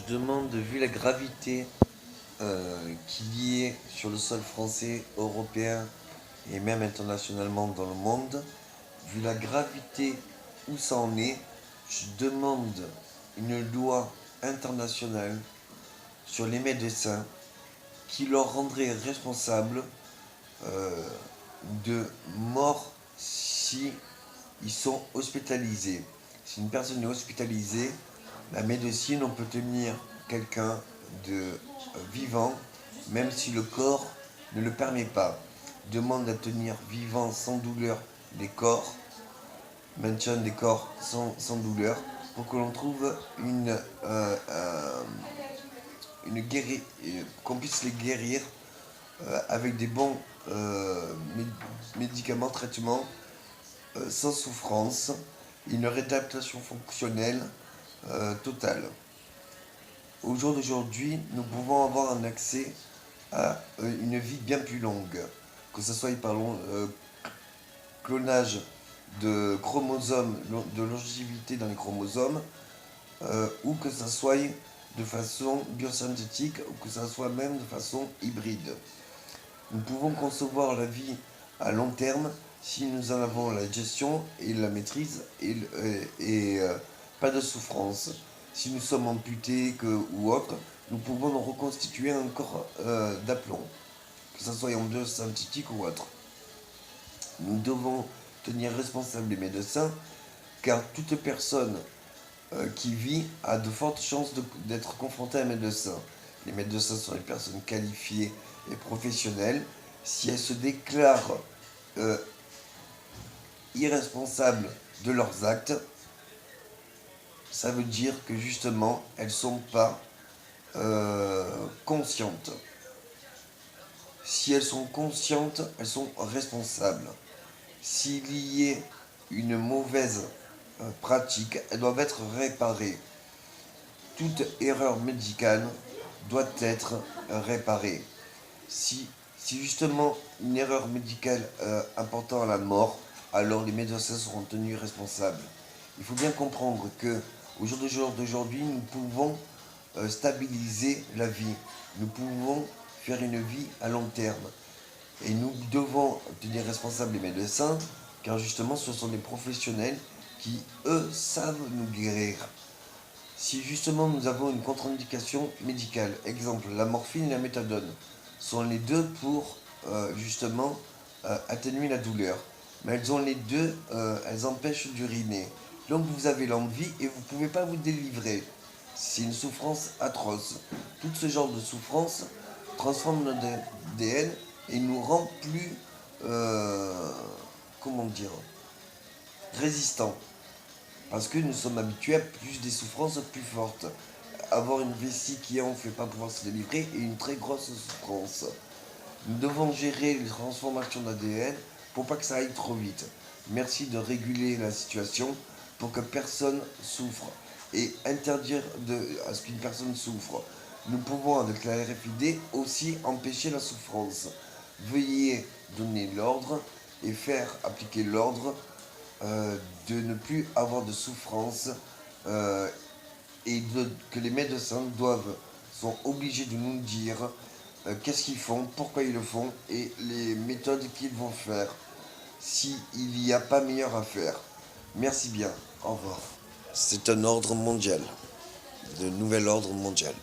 demande, vu la gravité qu'il y ait sur le sol français, européen et même internationalement dans le monde, vu la gravité où ça en est, je demande une loi internationale sur les médecins qui leur rendrait responsables euh, de morts si ils sont hospitalisés. Si une personne est hospitalisée, la médecine, on peut tenir quelqu'un de vivant, même si le corps ne le permet pas. Demande à tenir vivant sans douleur les corps, maintien des corps sans douleur, pour que l'on trouve une qu'on puisse les guérir avec des bons médicaments, traitements, sans souffrance, une réadaptation fonctionnelle totale. Au jour d'aujourd'hui, nous pouvons avoir un accès à une vie bien plus longue, que ce soit par clonage de chromosomes, de longévité dans les chromosomes, ou que ce soit de façon biosynthétique, ou que ce soit même de façon hybride. Nous pouvons concevoir la vie à long terme si nous en avons la gestion et la maîtrise et pas de souffrance. Si nous sommes amputés ou autre, nous pouvons nous reconstituer un corps d'aplomb, que ce soit en biosynthétique ou autre. Nous devons tenir responsables les médecins, car toute personne qui vit a de fortes chances d'être confrontée à un médecin. Les médecins sont des personnes qualifiées et professionnelles. Si elles se déclarent euh, irresponsables de leurs actes, ça veut dire que justement, elles ne sont pas conscientes. Si elles sont conscientes, elles sont responsables. S'il y ait une mauvaise pratique, elles doivent être réparées. Toute erreur médicale doit être réparée. Si justement une erreur médicale apportant à la mort, alors les médecins seront tenus responsables. Il faut bien comprendre que au jour d'aujourd'hui, nous pouvons stabiliser la vie. Nous pouvons faire une vie à long terme. Et nous devons tenir responsables les médecins, car justement ce sont des professionnels qui, eux, savent nous guérir. Si justement nous avons une contre-indication médicale, exemple la morphine et la méthadone, sont les deux pour justement atténuer la douleur. Mais elles ont les deux, elles empêchent d'uriner. Donc vous avez l'envie et vous ne pouvez pas vous délivrer. C'est une souffrance atroce. Tout ce genre de souffrance transforme notre ADN et nous rend plus, comment dire, résistants. Parce que nous sommes habitués à plus des souffrances plus fortes. Avoir une vessie qui en fait pas pouvoir se délivrer et une très grosse souffrance. Nous devons gérer les transformations d'ADN pour pas que ça aille trop vite. Merci de réguler la situation pour que personne souffre et interdire à ce qu'une personne souffre. Nous pouvons avec la RFID aussi empêcher la souffrance. Veuillez donner l'ordre et faire appliquer l'ordre de ne plus avoir de souffrance que les médecins sont obligés de nous dire qu'est-ce qu'ils font, pourquoi ils le font et les méthodes qu'ils vont faire s'il n'y a pas meilleur à faire. Merci bien, au revoir. C'est un ordre mondial, de nouvel ordre mondial.